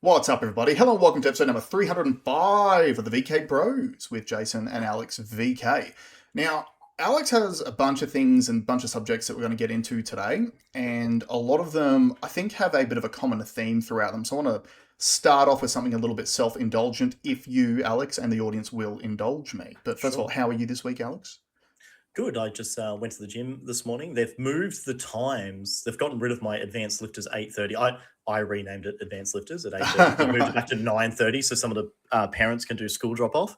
What's up, everybody? Hello and welcome to episode number 305 of the VK Bros with Jason and Alex VK. Now, Alex has a bunch of things and a bunch of subjects that we're going to get into today, and a lot of them, I think, have a bit of a common theme throughout them. So I want to start off with something a little bit self-indulgent, if you, Alex, and the audience will indulge me. But first of all, how are you this week, Alex? Good. I just went to the gym this morning. They've moved the times. They've gotten rid of my advanced lifters 8:30. I renamed it advanced lifters at 8:30. They moved it back to 9:30 so some of the parents can do school drop off.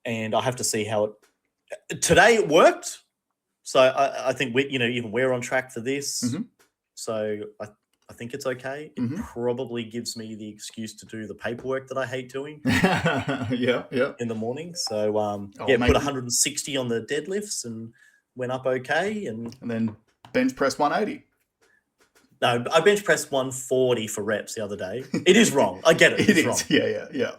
And I have to see how it. Today it worked. So I think even we're on track for this. Mm-hmm. So I think it's okay. It probably gives me the excuse to do the paperwork that I hate doing. Yeah. In the morning. So put 160 on the deadlifts and went up okay. And then bench press 180. No, I bench pressed 140 for reps the other day. It is wrong. I get it. It's wrong. Yeah.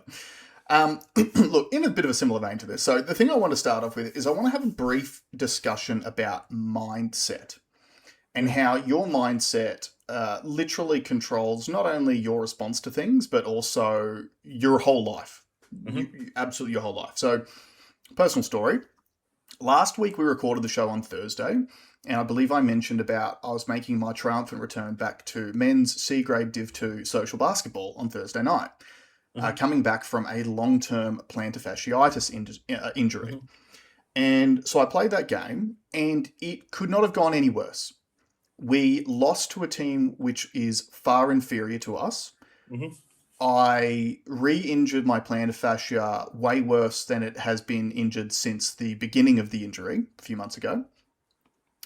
Look, in a bit of a similar vein to this. So the thing I want to start off with is I want to have a brief discussion about mindset and how your mindset literally controls not only your response to things, but also your whole life. Absolutely your whole life. So, personal story. Last week we recorded the show on Thursday, and I believe I mentioned about I was making my triumphant return back to men's C grade Div 2 social basketball on Thursday night, coming back from a long-term plantar fasciitis injury. And so I played that game, and it could not have gone any worse. We lost to a team which is far inferior to us. I re-injured my plantar fascia way worse than it has been injured since the beginning of the injury a few months ago.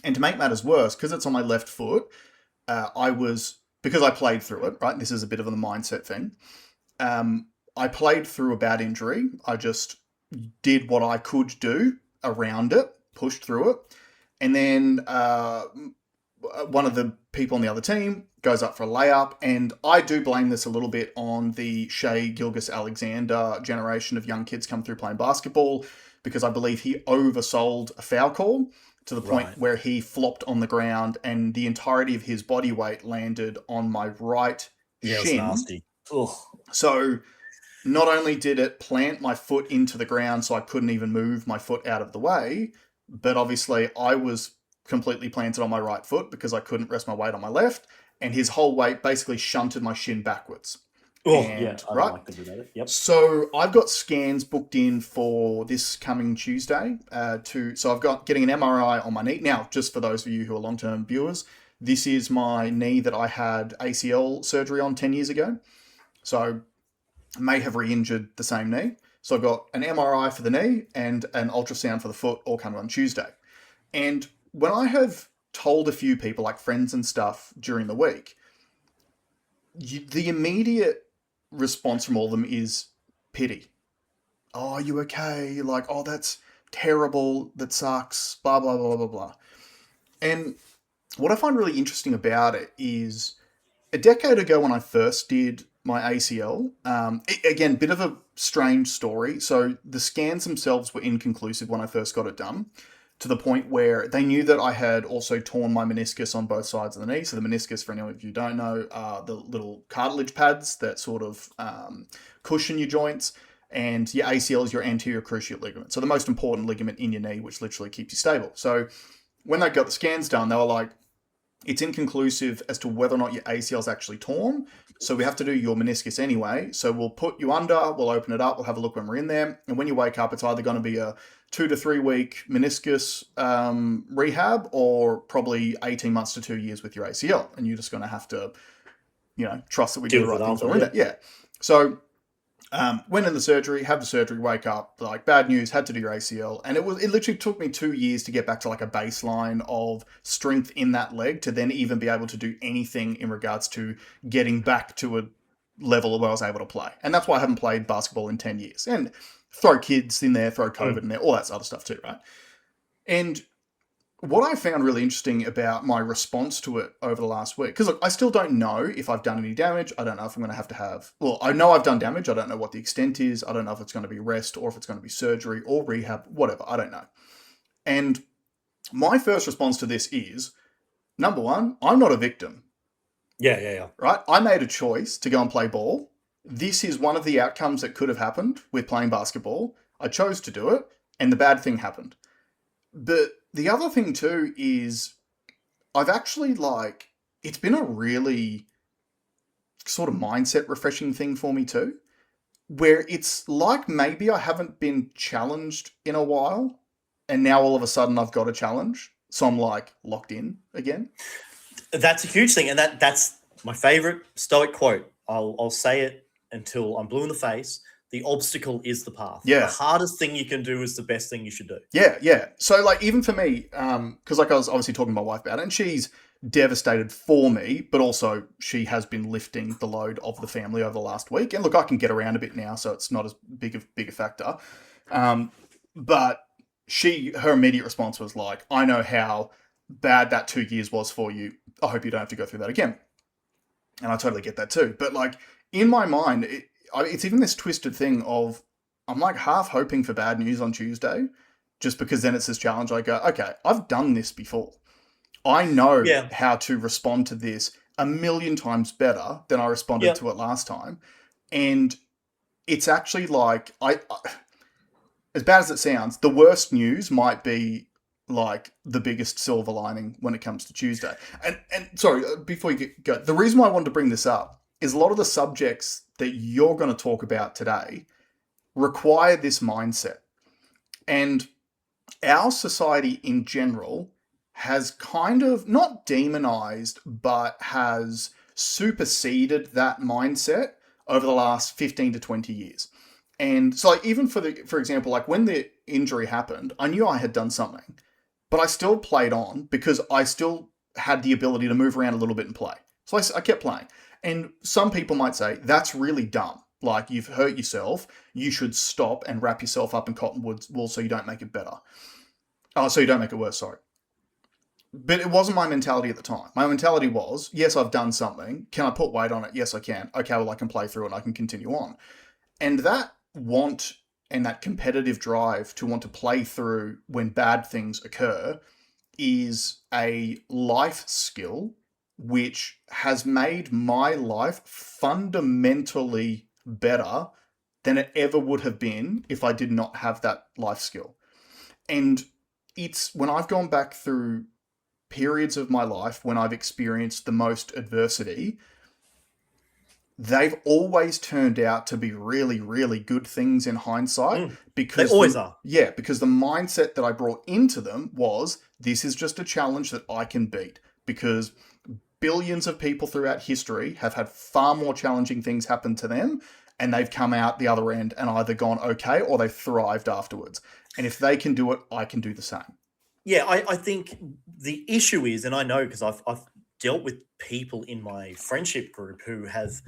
And to make matters worse, because it's on my left foot, because I played through it, right? This is a bit of a mindset thing. I played through a bad injury. I just did what I could do around it, pushed through it. And then one of the people on the other team goes up for a layup, and I do blame this a little bit on the Shai Gilgeous-Alexander generation of young kids come through playing basketball, because I believe he oversold a foul call to the point where he flopped on the ground and the entirety of his body weight landed on my right shin. Nasty. Ugh. So not only did it plant my foot into the ground so I couldn't even move my foot out of the way, but obviously I was completely planted on my right foot because I couldn't rest my weight on my left, and his whole weight basically shunted my shin backwards. I don't like to do that. Yep. So I've got scans booked in for this coming Tuesday. So I've got getting an MRI on my knee. Now, just for those of you who are long-term viewers, this is my knee that I had ACL surgery on 10 years ago. So I may have re-injured the same knee. So I've got an MRI for the knee and an ultrasound for the foot all coming on Tuesday. And when I have told a few people, like friends and stuff, during the week, the immediate response from all of them is pity. Oh, are you okay? Like, oh, that's terrible. That sucks. Blah, blah, blah, blah, blah. And what I find really interesting about it is a decade ago when I first did my ACL, again, bit of a strange story. So the scans themselves were inconclusive when I first got it done, to the point where they knew that I had also torn my meniscus on both sides of the knee. So the meniscus, for anyone of you who don't know, are the little cartilage pads that sort of cushion your joints. And your ACL is your anterior cruciate ligament. So the most important ligament in your knee, which literally keeps you stable. So when they got the scans done, they were like, it's inconclusive as to whether or not your ACL is actually torn. So we have to do your meniscus anyway. So we'll put you under, we'll open it up, we'll have a look when we're in there. And when you wake up, it's either going to be a 2 to 3 week meniscus rehab, or probably 18 months to 2 years with your ACL. And you're just going to have to, trust that we do the right things when we're in there. Yeah. So went in the surgery, had the surgery, wake up, like, bad news, had to do your ACL. And it literally took me 2 years to get back to like a baseline of strength in that leg to then even be able to do anything in regards to getting back to a level where I was able to play. And that's why I haven't played basketball in 10 years. And throw kids in there, throw COVID in there, all that other stuff too, right? And what I found really interesting about my response to it over the last week, because look, I still don't know if I've done any damage. I don't know if I'm going to have, well, I know I've done damage. I don't know what the extent is. I don't know if it's going to be rest or if it's going to be surgery or rehab, whatever. I don't know. And my first response to this is, number one, I'm not a victim. Yeah. Right? I made a choice to go and play ball. this is one of the outcomes that could have happened with playing basketball. I chose to do it, and the bad thing happened. But the other thing too is I've actually it's been a really sort of mindset refreshing thing for me too, where it's like maybe I haven't been challenged in a while, and now all of a sudden I've got a challenge. So I'm locked in again. That's a huge thing. And that's my favorite Stoic quote. I'll say it until I'm blue in the face. The obstacle is the path. Yeah. The hardest thing you can do is the best thing you should do. Yeah. So even for me, because I was obviously talking to my wife about it, and she's devastated for me, but also she has been lifting the load of the family over the last week. And look, I can get around a bit now, so it's not as big a factor. But her immediate response was I know how bad that 2 years was for you. I hope you don't have to go through that again. And I totally get that too. But in my mind, it's even this twisted thing of I'm half hoping for bad news on Tuesday, just because then it's this challenge. I go, okay, I've done this before. I know how to respond to this a million times better than I responded to it last time. And it's actually as bad as it sounds, the worst news might be the biggest silver lining when it comes to Tuesday. And sorry, before you go, the reason why I wanted to bring this up is a lot of the subjects that you're going to talk about today require this mindset. And our society in general has kind of not demonized, but has superseded that mindset over the last 15 to 20 years. And so even for example, when the injury happened, I knew I had done something, but I still played on because I still had the ability to move around a little bit and play. So I kept playing. And some people might say, that's really dumb. You've hurt yourself. You should stop and wrap yourself up in cotton wool so you don't make it better. Oh, so you don't make it worse, sorry. But it wasn't my mentality at the time. My mentality was, yes, I've done something. Can I put weight on it? Yes, I can. Okay, well, I can play through it and I can continue on. And that want and that competitive drive to want to play through when bad things occur is a life skill which has made my life fundamentally better than it ever would have been if I did not have that life skill. And it's when I've gone back through periods of my life when I've experienced the most adversity, they've always turned out to be really, really good things in hindsight. Because they always are. Yeah, because the mindset that I brought into them was, this is just a challenge that I can beat. Because billions of people throughout history have had far more challenging things happen to them, and they've come out the other end and either gone okay or they've thrived afterwards. And if they can do it, I can do the same. Yeah, I think the issue is, and I know because I've dealt with people in my friendship group who have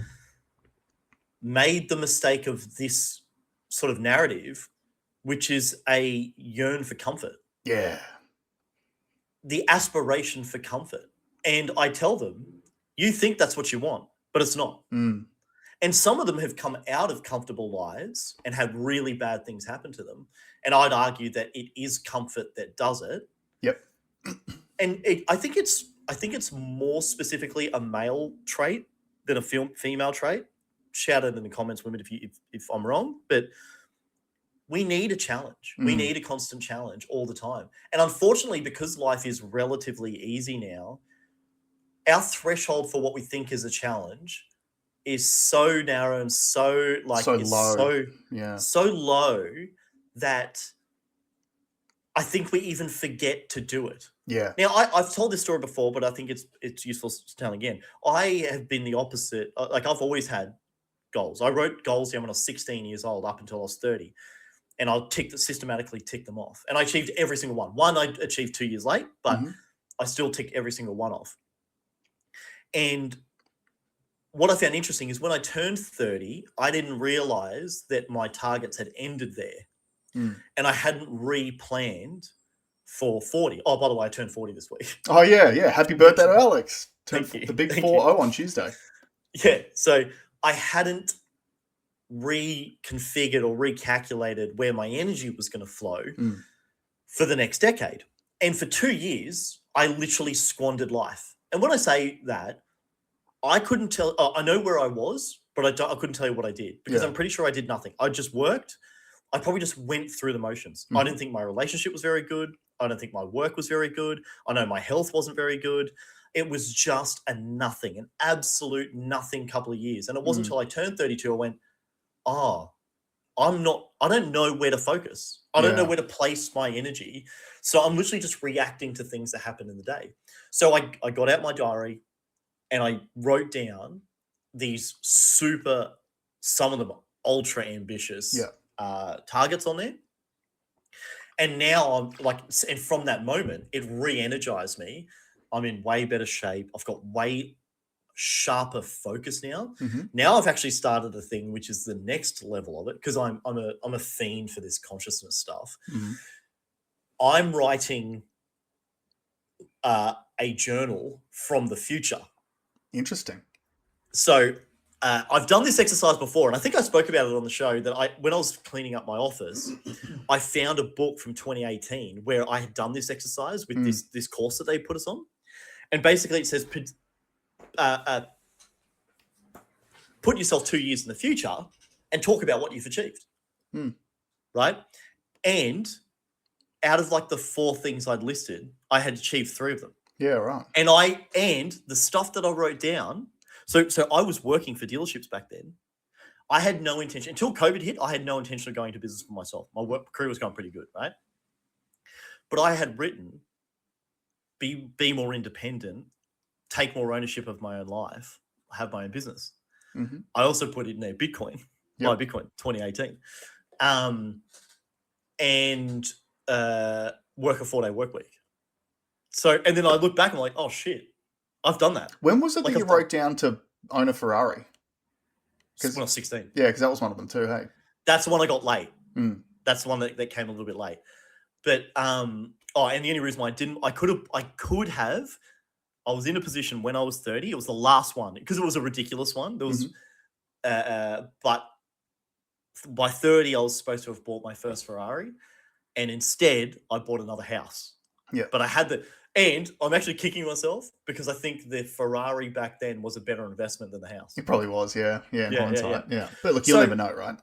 made the mistake of this sort of narrative, which is a yearn for comfort. Yeah. The aspiration for comfort. And I tell them, you think that's what you want, but it's not. Mm. And some of them have come out of comfortable lives and had really bad things happen to them. And I'd argue that it is comfort that does it. Yep. And I think it's more specifically a male trait than a female trait. Shout out in the comments, women, if I'm wrong. But we need a challenge. We need a constant challenge all the time. And unfortunately, because life is relatively easy now, our threshold for what we think is a challenge is so narrow and so low that I think we even forget to do it. Yeah. Now, I've told this story before, but I think it's useful to tell again. I have been the opposite. I've always had goals. I wrote goals down when I was 16 years old up until I was 30. And I'll systematically tick them off. And I achieved every single one. One I achieved 2 years late, but I still ticked every single one off. And what I found interesting is when I turned 30, I didn't realize that my targets had ended there. And I hadn't re-planned for 40. Oh, by the way, I turned 40 this week. Oh, yeah. Happy birthday to Alex. The big 4-0 on Tuesday. Yeah. So I hadn't reconfigured or recalculated where my energy was going to flow for the next decade. And for 2 years, I literally squandered life. And when I say that, I couldn't tell. I know where I was, but I couldn't tell you what I did because Yeah. I'm pretty sure I did nothing. I just worked. I probably just went through the motions. I Mhm. didn't think my relationship was very good. I don't think my work was very good. I know my health wasn't very good. It was just a nothing, an absolute nothing couple of years. And it wasn't Mm. until I turned 32, I went, oh, I don't know where to focus. I don't know Yeah. where to place my energy. So I'm literally just reacting to things that happen in the day. So I got out my diary and I wrote down these some of them ultra ambitious Yeah. targets on there. And now I'm like, and from that moment, it re-energized me. I'm in way better shape. I've got way sharper focus now. Mhm. Now I've actually started a thing which is the next level of it because I'm a fiend for this consciousness stuff. Mhm. I'm writing a journal from the future. Interesting. So I've done this exercise before, and I think I spoke about it on the show that when I was cleaning up my office, I found a book from 2018 where I had done this exercise with this course that they put us on, and basically it says put yourself 2 years in the future and talk about what you've achieved, right? And out of like the 4 things I'd listed, I had achieved 3 of them. Yeah, right. And the stuff that I wrote down. So I was working for dealerships back then. I had no intention until COVID hit. I had no intention of going to business for myself. My work career was going pretty good, right? But I had written, be more independent, take more ownership of my own life, have my own business. Mhm. I also put in there Bitcoin, Yep. buy Bitcoin 2018, and work a 4-day work week. So, and then I look back and I'm like, oh shit, I've done that. When was it Like that you wrote down to own a Ferrari? When I was 16. Yeah, because that was one of them too, hey? That's the one I got late. Mm. That's the one that came a little bit late. But and the only reason why I could have, I was in a position when I was 30. It was the last one because it was a ridiculous one. There was, but by 30, I was supposed to have bought my first Ferrari, and instead I bought another house. Yeah. But I had and I'm actually kicking myself because I think the Ferrari back then was a better investment than the house. It probably was, yeah. Yeah, in hindsight. Yeah. But look, So- you'll never know, right?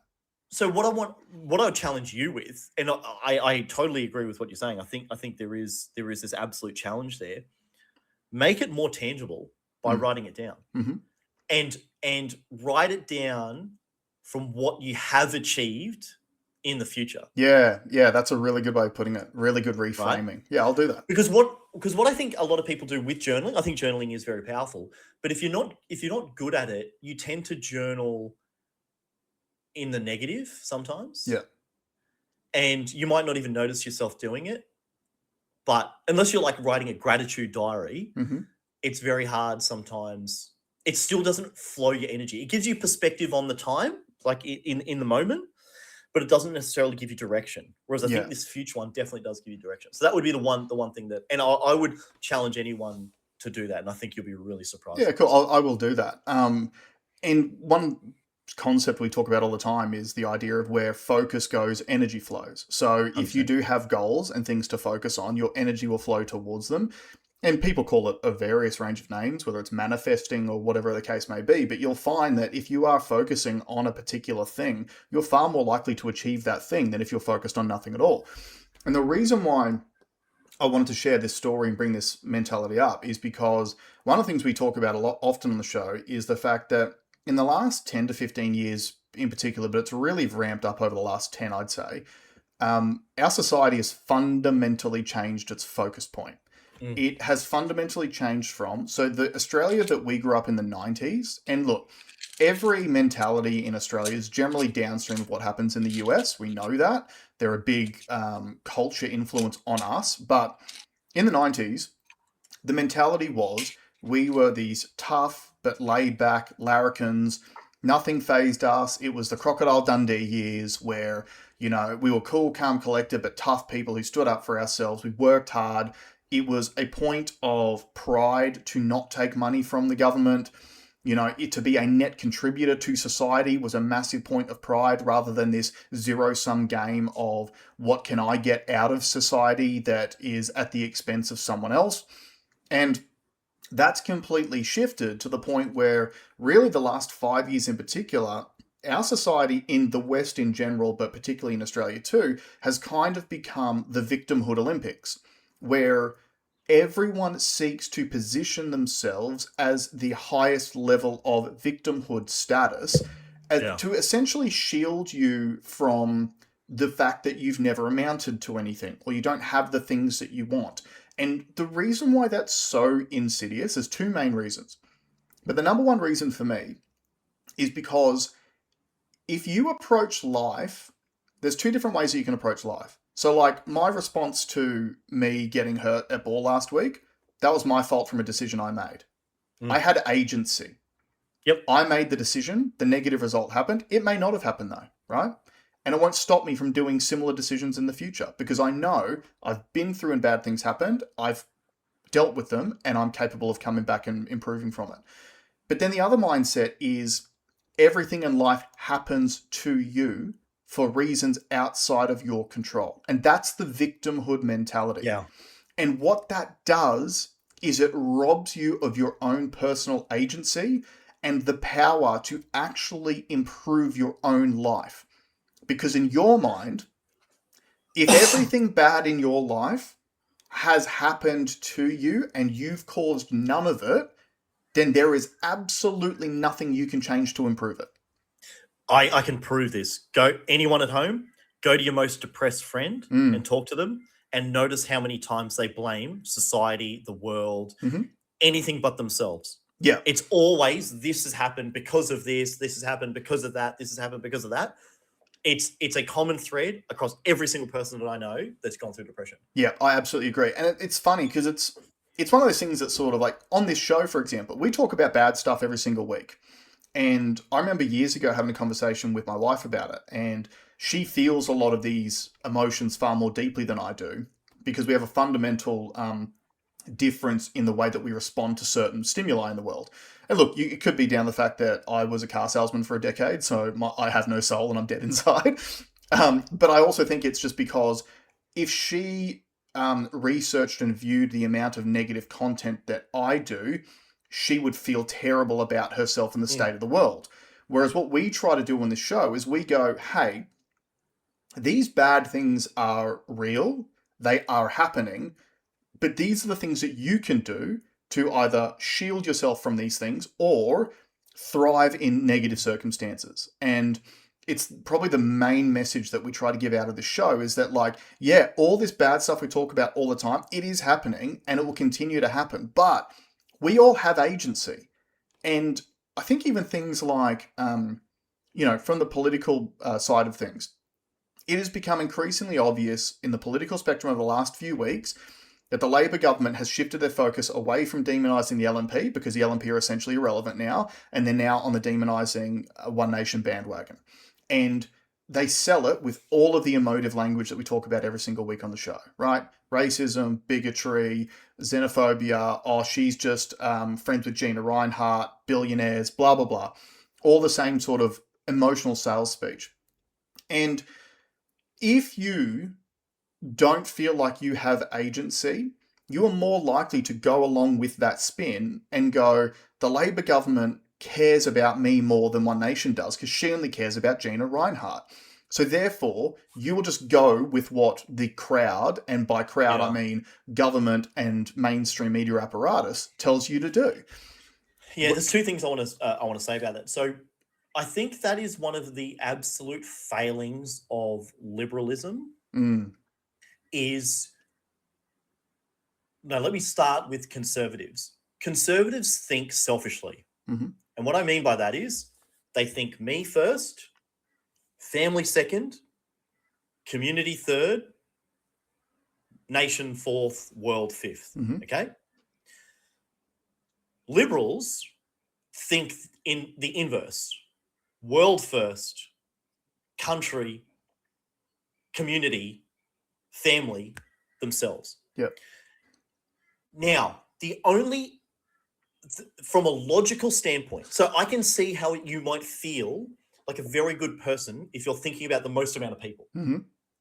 So what I would challenge you with, and I totally agree with what you're saying. I think there is this absolute challenge there. Make it more tangible by writing it down, and write it down from what you have achieved in the future. Yeah, that's a really good way of putting it. Really good reframing. Right? Yeah, I'll do that. Because what I think a lot of people do with journaling, I think journaling is very powerful. But if you're not good at it, you tend to journal in the negative sometimes. Yeah. And you might not even notice yourself doing it. But unless you're like writing a gratitude diary, it's very hard sometimes. It still doesn't flow your energy. It gives you perspective on the time, like in the moment, but it doesn't necessarily give you direction. Whereas I think this future one definitely does give you direction. So that would be the one thing that, and I would challenge anyone to do that. And I think you'll be really surprised. Yeah, cool. I will do that. And one concept we talk about all the time is the idea of where focus goes, energy flows. So if you do have goals and things to focus on, your energy will flow towards them. And people call it a various range of names, whether it's manifesting or whatever the case may be. But you'll find that if you are focusing on a particular thing, you're far more likely to achieve that thing than if you're focused on nothing at all. And the reason why I wanted to share this story and bring this mentality up is because one of the things we talk about a lot often on the show is the fact that in the last 10 to 15 years in particular, but it's really ramped up over the last 10, I'd say, our society has fundamentally changed its focus point. It has fundamentally changed from, so the Australia that we grew up in the 90s, and look, every mentality in Australia is generally downstream of what happens in the US. We know that. They're a big culture influence on us. But in the 90s, the mentality was we were these tough but laid back larrikins. Nothing fazed us. It was the Crocodile Dundee years where, we were cool, calm, collected, but tough people who stood up for ourselves. We worked hard. It was a point of pride to not take money from the government. To be a net contributor to society was a massive point of pride rather than this zero-sum game of what can I get out of society that is at the expense of someone else. And That's completely shifted to the point where really the last 5 years in particular, our society in the West in general, but particularly in Australia too, has kind of become the victimhood Olympics, where everyone seeks to position themselves as the highest level of victimhood status Yeah. to essentially shield you from the fact that you've never amounted to anything or you don't have the things that you want. And the reason why that's so insidious is two main reasons. But the number one reason for me is because if you approach life, there's two different ways that you can approach life. So, like, my response to me getting hurt at ball last week, that was my fault from a decision I made. I had agency. Yep. I made the decision. The negative result happened. It may not have happened, though, right? And it won't stop me from doing similar decisions in the future because I know I've been through and bad things happened. I've dealt with them and I'm capable of coming back and improving from it. But then the other mindset is everything in life happens to you for reasons outside of your control. And that's the victimhood mentality. Yeah. And what that does is it robs you of your own personal agency and the power to actually improve your own life. Because in your mind, if everything bad in your life has happened to you and you've caused none of it, then there is absolutely nothing you can change to improve it. I can prove this. Anyone at home, go to your most depressed friend and talk to them and notice how many times they blame society, the world, anything but themselves. Yeah. It's always, this has happened because of this has happened because of that, this has happened because of that. It's a common thread across every single person that I know that's gone through depression. Yeah, I absolutely agree. And it's funny because it's one of those things that's sort of like on this show, for example, we talk about bad stuff every single week. And I remember years ago having a conversation with my wife about it. And she feels a lot of these emotions far more deeply than I do because we have a fundamental difference in the way that we respond to certain stimuli in the world. And look, it could be down the fact that I was a car salesman for a decade, so I have no soul and I'm dead inside. But I also think it's just because if she researched and viewed the amount of negative content that I do, she would feel terrible about herself and the state of the world. Whereas what we try to do on this show is we go, hey, these bad things are real, they are happening, but these are the things that you can do to either shield yourself from these things or thrive in negative circumstances. And it's probably the main message that we try to give out of the show is that, like, yeah, all this bad stuff we talk about all the time, it is happening and it will continue to happen. But we all have agency. And I think even things like, from the political side of things, it has become increasingly obvious in the political spectrum over the last few weeks that the Labor government has shifted their focus away from demonising the LNP because the LNP are essentially irrelevant now, and they're now on the demonising One Nation bandwagon. And they sell it with all of the emotive language that we talk about every single week on the show, right? Racism, bigotry, xenophobia, she's just friends with Gina Reinhart, billionaires, blah, blah, blah. All the same sort of emotional sales speech. And if you don't feel like you have agency, you are more likely to go along with that spin and go, the Labor government cares about me more than One Nation does because she only cares about Gina Reinhart. So therefore, you will just go with what the crowd, and by crowd I mean government and mainstream media apparatus, tells you to do. Yeah, there's two things I want to say about that. So I think that is one of the absolute failings of liberalism. Let me start with conservatives. Conservatives think selfishly. And what I mean by that is they think me first, family second, community third, nation fourth, world fifth. Okay? Liberals think in the inverse. World first, country, community, family, themselves. Yep. Now, from a logical standpoint, so I can see how you might feel like a very good person if you're thinking about the most amount of people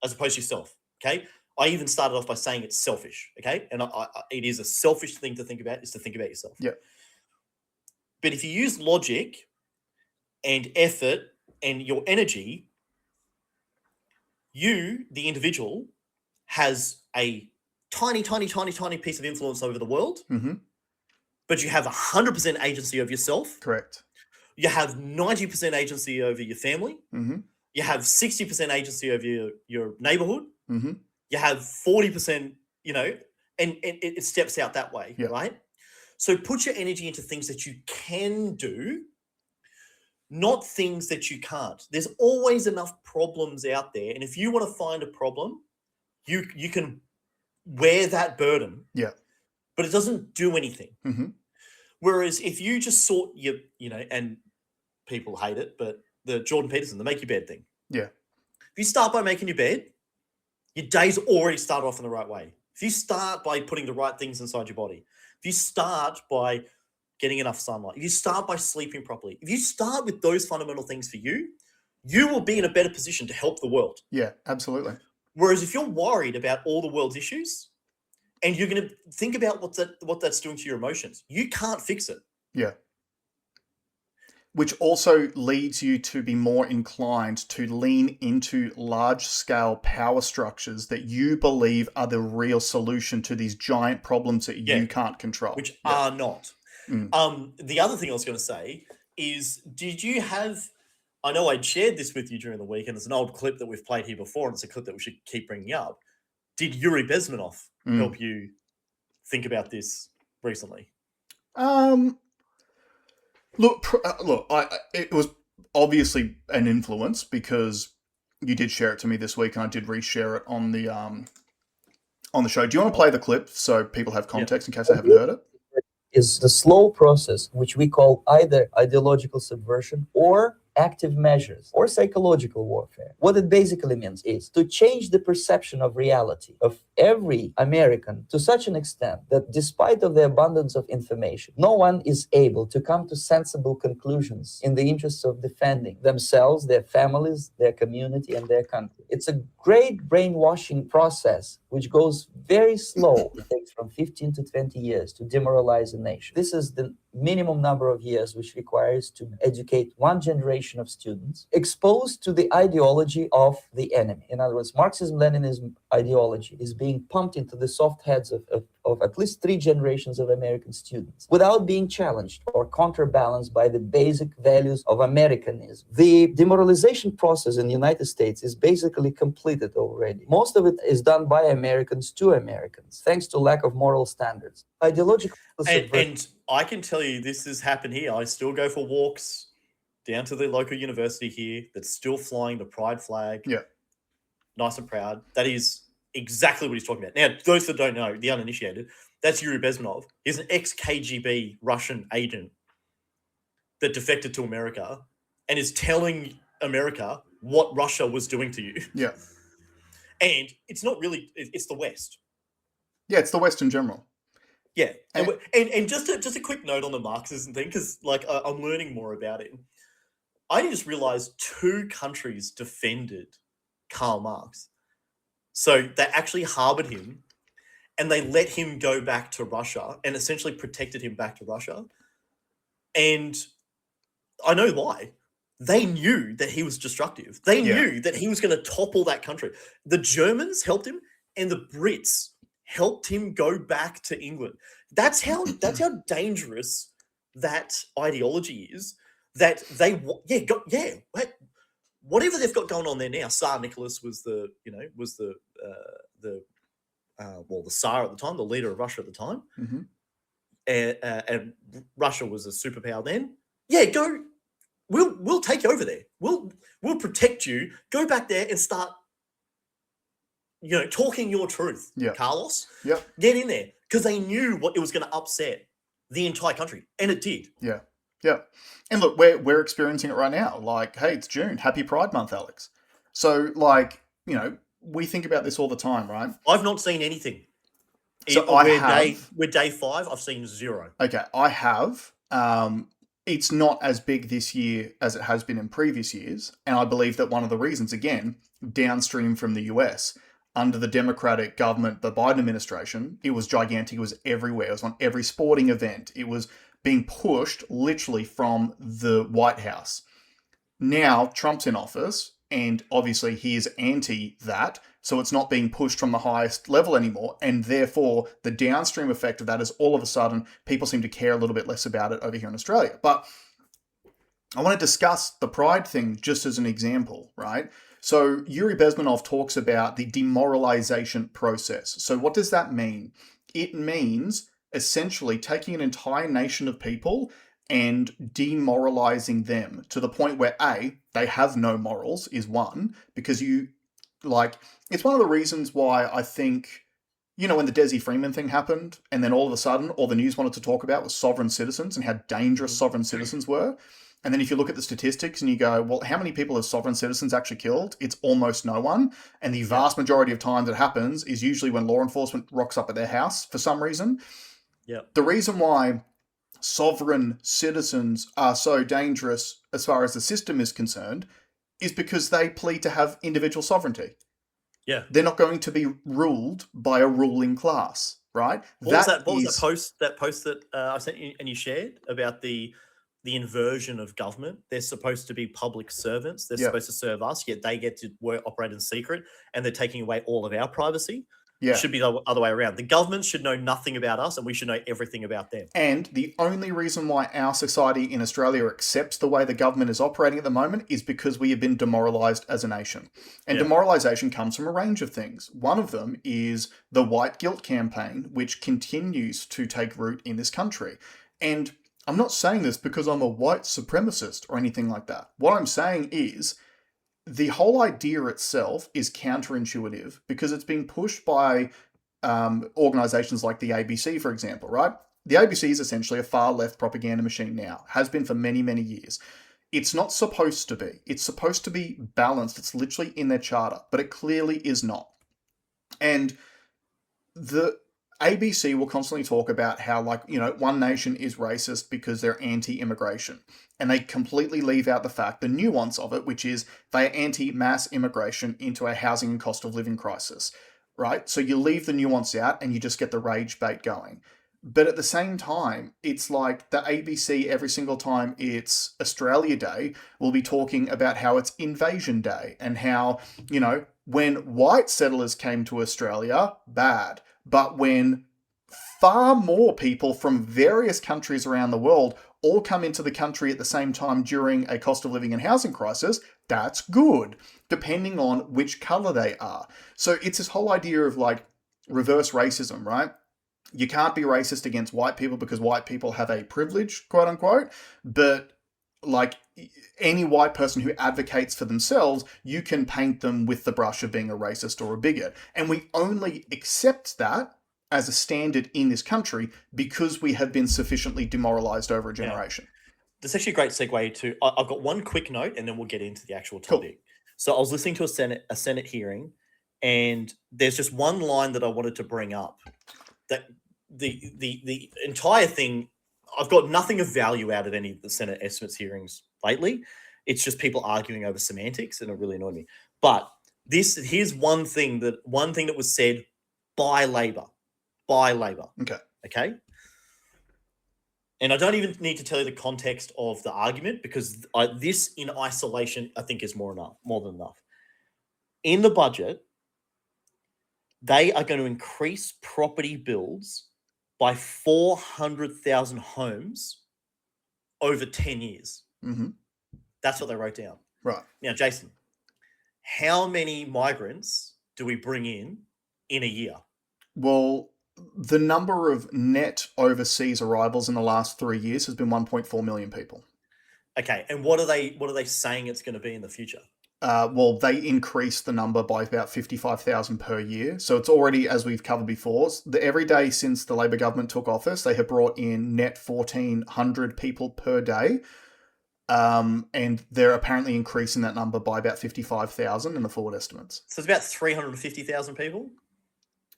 as opposed to yourself, okay? I even started off by saying it's selfish, okay? And it is a selfish thing to think about, is to think about yourself. Yeah. But if you use logic and effort and your energy, you, the individual, has a tiny, tiny, tiny, tiny piece of influence over the world, Mm-hmm. but you have 100% agency of yourself. Correct. You have 90% agency over your family. Mm-hmm. You have 60% agency over your neighborhood. Mm-hmm. You have 40%, and it steps out that way, Yeah. right? So put your energy into things that you can do, not things that you can't. There's always enough problems out there. And if you want to find a problem, you can wear that burden. Yeah. But it doesn't do anything. Mm-hmm. Whereas if you just sort and people hate it, but the Jordan Peterson, the make your bed thing. Yeah. If you start by making your bed, your day's already started off in the right way. If you start by putting the right things inside your body, if you start by getting enough sunlight, if you start by sleeping properly, if you start with those fundamental things for you, you will be in a better position to help the world. Yeah, absolutely. Whereas if you're worried about all the world's issues and you're going to think about what that's doing to your emotions, you can't fix it. Yeah. Which also leads you to be more inclined to lean into large-scale power structures that you believe are the real solution to these giant problems that you can't control. Which are not. Mm. The other thing I was going to say is, did you have... I know I'd shared this with you during the week, and it's an old clip that we've played here before, and it's a clip that we should keep bringing up. Did Yuri Bezmenov help you think about this recently? Look, it was obviously an influence because you did share it to me this week, and I did reshare it on the show. Do you want to play the clip so people have context in case they haven't heard it? Is the slow process, which we call either ideological subversion or active measures or psychological warfare. What it basically means is to change the perception of reality of every American to such an extent that despite of the abundance of information, no one is able to come to sensible conclusions in the interests of defending themselves, their families, their community, and their country. It's a great brainwashing process which goes very slow. It takes from 15 to 20 years to demoralize a nation. This is the minimum number of years which requires to educate one generation of students exposed to the ideology of the enemy. In other words, Marxism-Leninism ideology is being pumped into the soft heads of at least 3 generations of American students without being challenged or counterbalanced by the basic values of Americanism. The demoralization process in the United States is basically completed already. Most of it is done by Americans to Americans, thanks to lack of moral standards. Ideological and I can tell you this has happened here. I still go for walks down to the local university here that's still flying the pride flag. Yeah. Nice and proud. That is exactly what he's talking about. Now, those that don't know, the uninitiated, that's Yuri Bezmenov. He's an ex-KGB Russian agent that defected to America and is telling America what Russia was doing to you. Yeah. And it's not really, it's the West. Yeah, it's the West in general. Yeah. And just a quick note on the Marxism thing, because I'm learning more about it. I just realized 2 countries defended Karl Marx. So they actually harbored him and they let him go back to Russia and essentially protected him back to Russia. And I know why. They knew that he was destructive. They knew that he was going to topple that country. The Germans helped him and the Brits helped him go back to England. That's how dangerous that ideology is. That whatever they've got going on there now. Tsar Nicholas was the Tsar at the time, the leader of Russia at the time, and Russia was a superpower then. Yeah, go. We'll take you over there. We'll protect you. Go back there and start, talking your truth, Carlos. Yeah. Get in there, because they knew what it was going to upset the entire country, and it did. Yeah. Yeah. And look, we're experiencing it right now. Like, hey, it's June. Happy Pride Month, Alex. So, we think about this all the time, right? I've not seen anything. So we're day 5. I've seen 0. Okay, I have. It's not as big this year as it has been in previous years. And I believe that one of the reasons, again, downstream from the US, under the Democratic government, the Biden administration, it was gigantic. It was everywhere. It was on every sporting event. It was being pushed literally from the White House. Now Trump's in office, and obviously he is anti that, so it's not being pushed from the highest level anymore, and therefore the downstream effect of that is all of a sudden people seem to care a little bit less about it over here in Australia. But I want to discuss the pride thing just as an example, right? So Yuri Bezmenov talks about the demoralization process. So what does that mean? It means essentially taking an entire nation of people and demoralizing them to the point where A, they have no morals is one, because it's one of the reasons why I think, when the Desi Freeman thing happened, and then all of a sudden, all the news wanted to talk about was sovereign citizens and how dangerous sovereign citizens were. And then if you look at the statistics and you go, well, how many people have sovereign citizens actually killed? It's almost no one. And the vast majority of times it happens is usually when law enforcement rocks up at their house for some reason. Yeah. The reason why sovereign citizens are so dangerous as far as the system is concerned is because they plead to have individual sovereignty. Yeah. They're not going to be ruled by a ruling class, right? What was that post that I sent you and you shared about the inversion of government? They're supposed to be public servants. They're supposed to serve us, yet they get to operate in secret, and they're taking away all of our privacy. Yeah. It should be the other way around. The government should know nothing about us, and we should know everything about them. And the only reason why our society in Australia accepts the way the government is operating at the moment is because we have been demoralised as a nation. And demoralisation comes from a range of things. One of them is the white guilt campaign, which continues to take root in this country. And I'm not saying this because I'm a white supremacist or anything like that. What I'm saying is the whole idea itself is counterintuitive because it's being pushed by organizations like the ABC, for example, right? The ABC is essentially a far left propaganda machine now, has been for many, many years. It's not supposed to be. It's supposed to be balanced. It's literally in their charter, but it clearly is not. And the ABC will constantly talk about how, one nation is racist because they're anti-immigration. And they completely leave out the fact, the nuance of it, which is they are anti-mass immigration into a housing and cost of living crisis, right? So you leave the nuance out and you just get the rage bait going. But at the same time, it's like the ABC, every single time it's Australia Day, will be talking about how it's Invasion Day and how, when white settlers came to Australia, bad. But when far more people from various countries around the world all come into the country at the same time during a cost of living and housing crisis, that's good, depending on which color they are. So it's this whole idea of reverse racism, right? You can't be racist against white people because white people have a privilege, quote unquote, but any white person who advocates for themselves, you can paint them with the brush of being a racist or a bigot. And we only accept that as a standard in this country because we have been sufficiently demoralized over a generation. That's actually a great segue to, I've got one quick note and then we'll get into the actual topic. Cool. So I was listening to a Senate hearing, and there's just one line that I wanted to bring up. That the entire thing, I've got nothing of value out of any of the Senate estimates hearings lately. It's just people arguing over semantics, and it really annoyed me. But here's one thing that was said by Labor. Okay. And I don't even need to tell you the context of the argument because this in isolation, I think is more than enough. In the budget, they are going to increase property builds by 400,000 homes over 10 years. Mm-hmm. That's what they wrote down. Right. Now, Jason, how many migrants do we bring in a year? Well, the number of net overseas arrivals in the last 3 years has been 1.4 million people. Okay, and what are they saying it's going to be in the future? Well, they increased the number by about 55,000 per year. So it's already, as we've covered before, every day since the Labor government took office, they have brought in net 1,400 people per day. And they're apparently increasing that number by about 55,000 in the forward estimates. So it's about 350,000 people?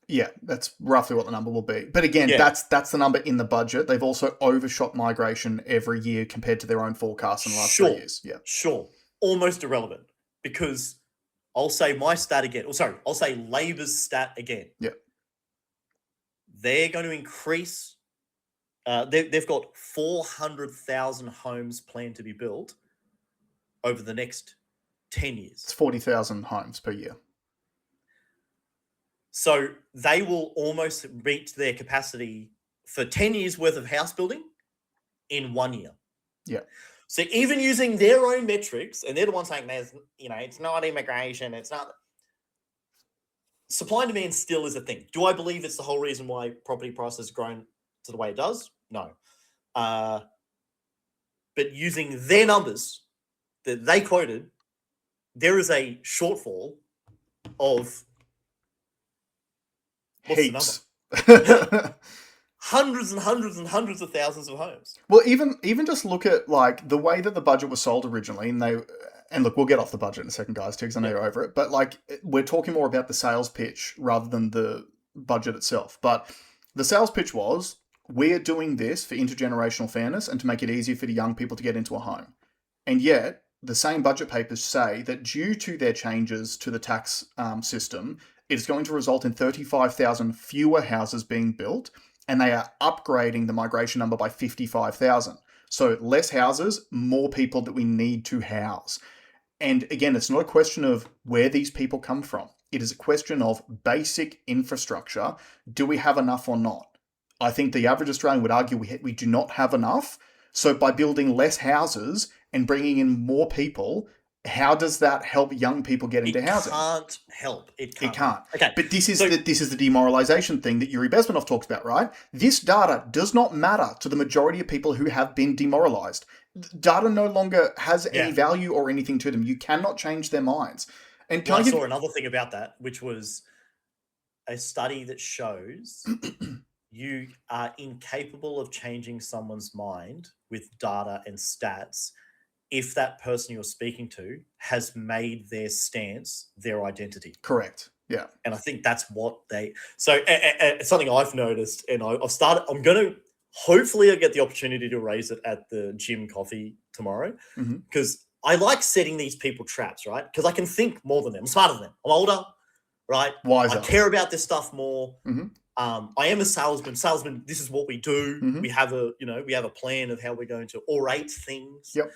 Yeah, that's roughly what the number will be. But again, that's the number in the budget. They've also overshot migration every year compared to their own forecast in the last 3 years. Yeah, sure. Almost irrelevant because I'll say my stat again. I'll say Labor's stat again. Yeah. They're going to increase. They've got 400,000 homes planned to be built over the next 10 years. It's 40,000 homes per year. So they will almost reach their capacity for 10 years worth of house building in 1 year. Yeah. So even using their own metrics, and they're the ones saying there's, it's not immigration, it's not. Supply and demand still is a thing. Do I believe it's the whole reason why property prices grown to the way it does? No. But using their numbers that they quoted, there is a shortfall of heaps. Hundreds and hundreds and hundreds of thousands of homes. Well, even just look at like the way that the budget was sold originally, and look, we'll get off the budget in a second, guys, too, because I know you're over it. But like, we're talking more about the sales pitch rather than the budget itself. But the sales pitch was, we're doing this for intergenerational fairness and to make it easier for the young people to get into a home. And yet, the same budget papers say that due to their changes to the tax system, it is going to result in 35,000 fewer houses being built, and they are upgrading the migration number by 55,000. So less houses, more people that we need to house. And again, it's not a question of where these people come from. It is a question of basic infrastructure. Do we have enough or not? I think the average Australian would argue we do not have enough. So by building less houses and bringing in more people, how does that help young people get into housing? It can't help. It can't. Okay. But this is the demoralization thing that Yuri Bezmenov talks about, right? This data does not matter to the majority of people who have been demoralized. Data no longer has any value or anything to them. You cannot change their minds. And I saw another thing about that, which was a study that shows you are incapable of changing someone's mind with data and stats if that person you're speaking to has made their stance their identity. Correct. Yeah. And I think that's what so it's something I've noticed, and hopefully I'll get the opportunity to raise it at the gym coffee tomorrow, because I like setting these people traps, right? Because I can think more than them. I'm smarter than them. I'm older, right? Wiser. I care about this stuff more. I am a salesman. Salesman, this is what we do. We have a plan of how we're going to orate things. Yep.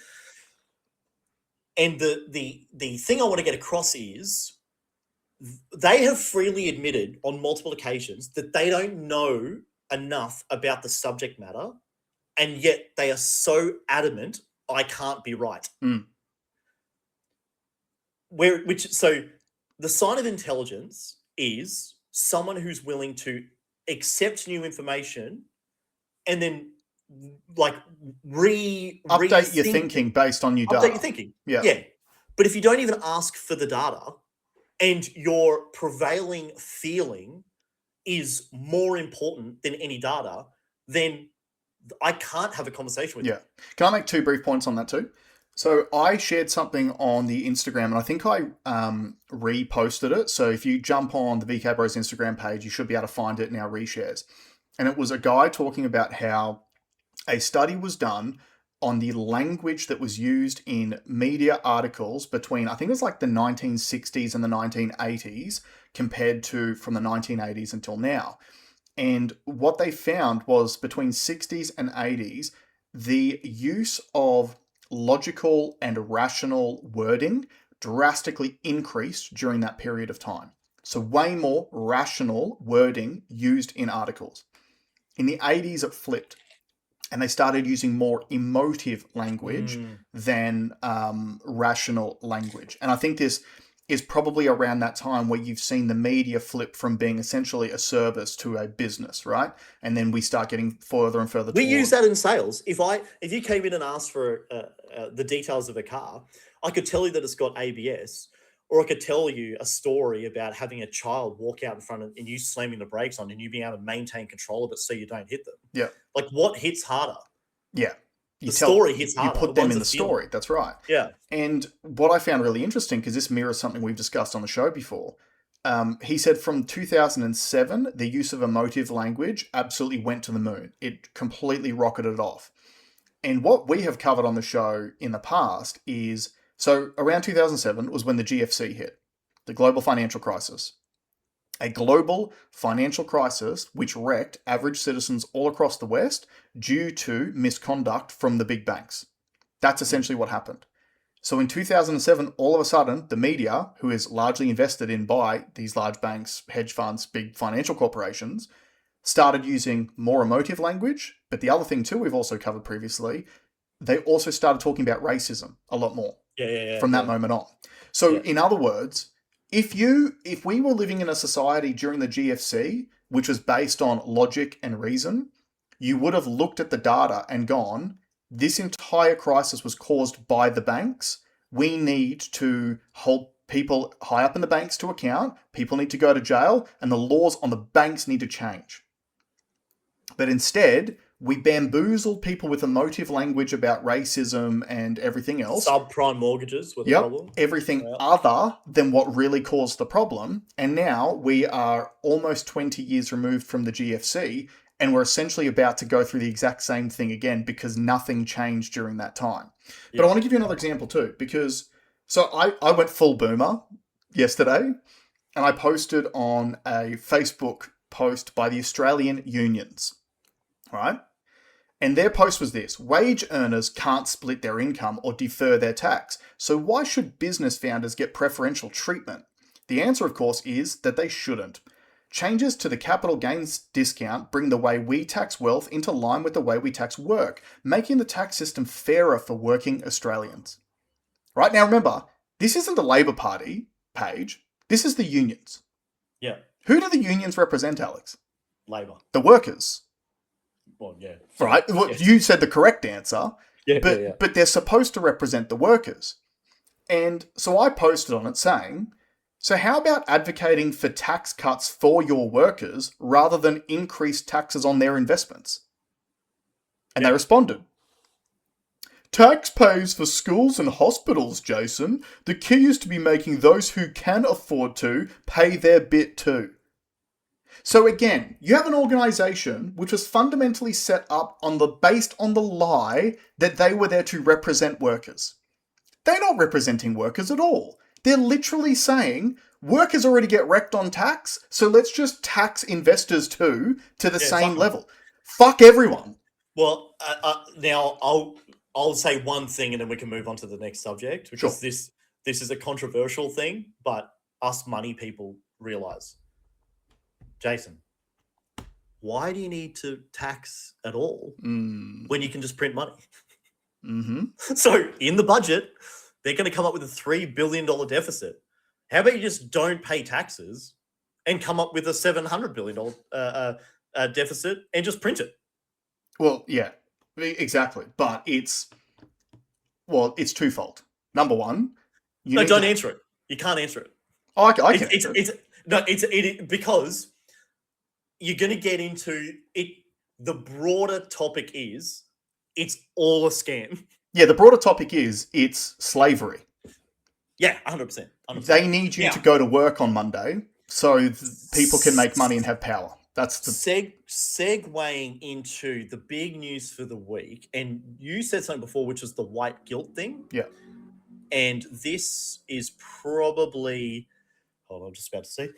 And the thing I want to get across is they have freely admitted on multiple occasions that they don't know enough about the subject matter, and yet they are so adamant, I can't be right. So the sign of intelligence is someone who's willing to accept new information and then update your thinking based on new data. Update your thinking. Yeah. But if you don't even ask for the data and your prevailing feeling is more important than any data, then I can't have a conversation with you. Can I make 2 brief points on that too? So I shared something on the Instagram, and I think I reposted it. So if you jump on the VK Bros Instagram page, you should be able to find it in our reshares. And it was a guy talking about how a study was done on the language that was used in media articles between, I think it was like the 1960s and the 1980s, compared to from the 1980s until now. And what they found was between 60s and 80s, the use of logical and rational wording drastically increased during that period of time. So way more rational wording used in articles. In the 80s, it flipped, and they started using more emotive language than rational language. And I think this is probably around that time where you've seen the media flip from being essentially a service to a business, right? And then we start getting further and further. We use that in sales. If you came in and asked for the details of a car, I could tell you that it's got ABS, or I could tell you a story about having a child walk out in front of and you slamming the brakes on and you being able to maintain control of it so you don't hit them. Yeah. Like, what hits harder? Yeah. Story hits harder. You put them in the story. That's right. Yeah. And what I found really interesting, because this mirrors something we've discussed on the show before, he said from 2007, the use of emotive language absolutely went to the moon. It completely rocketed off. And what we have covered on the show in the past is, so around 2007 was when the GFC hit. the global financial crisis. A global financial crisis which wrecked average citizens all across the West due to misconduct from the big banks. That's essentially what happened. So in 2007, all of a sudden, the media, who is largely invested in by these large banks, hedge funds, big financial corporations, started using more emotive language. But the other thing too, we've also covered previously, they also started talking about racism a lot more from that moment on. So in other words, if we were living in a society during the GFC, which was based on logic and reason, you would have looked at the data and gone, this entire crisis was caused by the banks. We need to hold people high up in the banks to account. People need to go to jail, and the laws on the banks need to change. But instead, we bamboozled people with emotive language about racism and everything else. Subprime mortgages were the problem. Everything other than what really caused the problem. And now we are almost 20 years removed from the GFC, and we're essentially about to go through the exact same thing again because nothing changed during that time. But I want to give you another example too, because I went full boomer yesterday, and I posted on a Facebook post by the Australian unions, right? And their post was this: wage earners can't split their income or defer their tax. So why should business founders get preferential treatment? The answer, of course, is that they shouldn't. Changes to the capital gains discount bring the way we tax wealth into line with the way we tax work, making the tax system fairer for working Australians. Right now, remember, this isn't the Labor Party page. This is the unions. Yeah. Who do the unions represent, Alex? Labor. The workers. Well, yeah. Right. Well, you said the correct answer. Yeah, but they're supposed to represent the workers. And so I posted on it saying, so how about advocating for tax cuts for your workers rather than increased taxes on their investments? And they responded, tax pays for schools and hospitals, Jason. The key is to be making those who can afford to pay their bit too. So again, you have an organisation which was fundamentally set up based on the lie that they were there to represent workers. They're not representing workers at all. They're literally saying workers already get wrecked on tax, so let's just tax investors too to the same level. Fuck everyone. Well, now I'll say one thing and then we can move on to the next subject, because this is a controversial thing, but us money people realise. Jason, why do you need to tax at all when you can just print money? Mm-hmm. So in the budget, they're going to come up with a $3 billion deficit. How about you just don't pay taxes and come up with a $700 billion deficit and just print it? Well, yeah, exactly. But it's twofold. Number one, don't answer it. You can't answer it. Oh, I can answer it. Because you're going to get into it. The broader topic is it's all a scam. Yeah, the broader topic is it's slavery. Yeah, 100%. They need you to go to work on Monday so people can make money and have power. That's the segueing into the big news for the week. And you said something before, which was the white guilt thing. Yeah. And this is probably, hold on, I'm just about to say.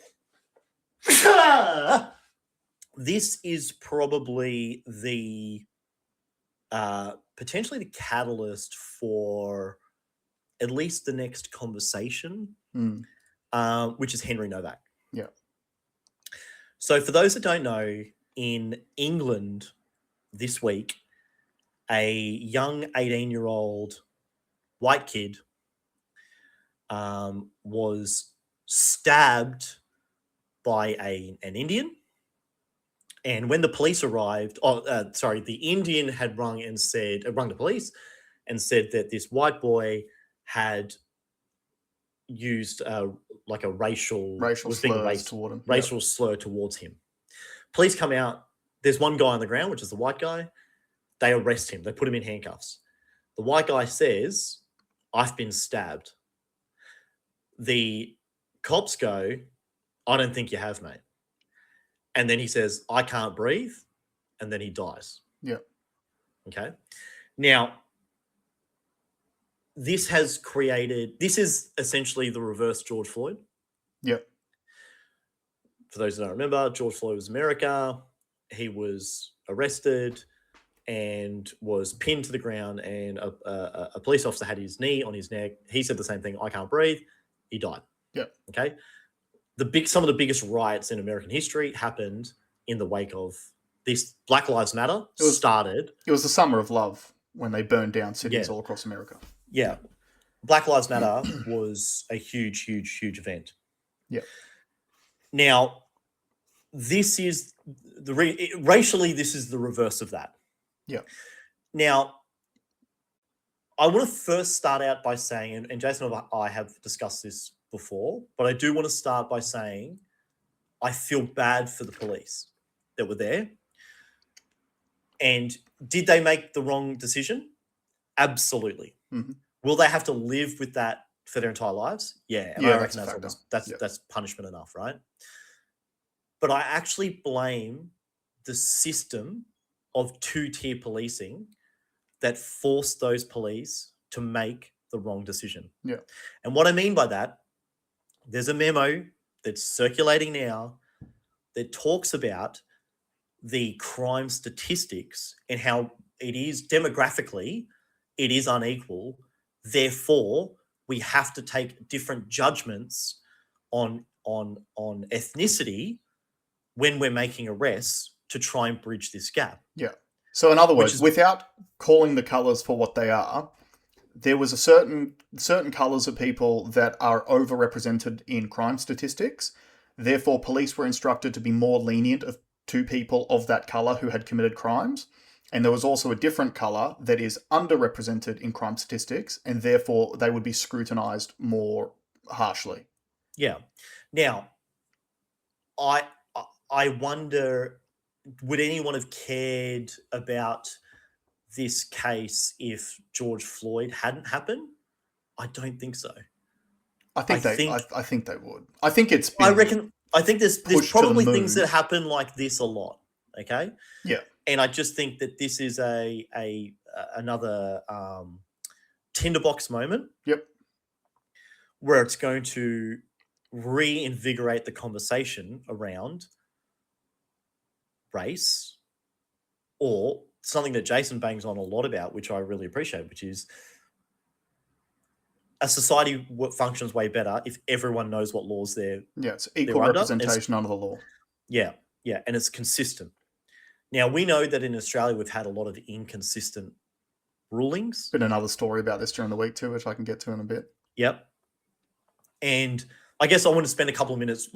This is probably the potentially the catalyst for at least the next conversation, which is Henry Novak. Yeah. So for those that don't know, in England this week, a young 18-year-old white kid was stabbed by an Indian. And when the police arrived, the Indian had rung the police and said that this white boy had used like a racial slur towards him. Police come out. There's one guy on the ground, which is the white guy. They arrest him. They put him in handcuffs. The white guy says, "I've been stabbed." The cops go, "I don't think you have, mate." And then he says, "I can't breathe." And then he dies. Yeah. Okay. Now, this is essentially the reverse George Floyd. Yep. For those who don't remember, George Floyd was America. He was arrested and was pinned to the ground, and a police officer had his knee on his neck. He said the same thing, "I can't breathe." He died. Yep. Okay. Some of the biggest riots in American history happened in the wake of this. Black Lives Matter started. It was the Summer of Love when they burned down cities all across America. Yeah. Black Lives Matter was a huge, huge, huge event. Yeah. Now, this is racially, this is the reverse of that. Yeah. Now, I want to first start out by saying, and Jason and I have discussed this before, but I do want to start by saying I feel bad for the police that were there. And did they make the wrong decision? Absolutely. Mm-hmm. Will they have to live with that for their entire lives? Yeah. And I reckon that's punishment enough, right? But I actually blame the system of two-tier policing that forced those police to make the wrong decision. Yeah. And what I mean by that, there's a memo that's circulating now that talks about the crime statistics and how it is demographically, it is unequal. Therefore, we have to take different judgments on ethnicity when we're making arrests to try and bridge this gap. Yeah. So in other words, without calling the colours for what they are, there was a certain colours of people that are overrepresented in crime statistics. Therefore, police were instructed to be more lenient to people of that colour who had committed crimes. And there was also a different colour that is underrepresented in crime statistics, and therefore they would be scrutinised more harshly. Yeah. Now, I wonder, would anyone have cared about this case if George Floyd hadn't happened? I don't think so. I think they would. I think it's been I think there's probably things that happen like this a lot. Okay. Yeah. And I just think that this is another tinderbox moment. Yep. Where it's going to reinvigorate the conversation around race, or something that Jason bangs on a lot about, which I really appreciate, which is a society functions way better if everyone knows what laws they're. Yeah, it's equal representation under the law. Yeah, yeah, and it's consistent. Now, we know that in Australia we've had a lot of inconsistent rulings. Been another story about this during the week too, which I can get to in a bit. Yep. And I guess I want to spend a couple of minutes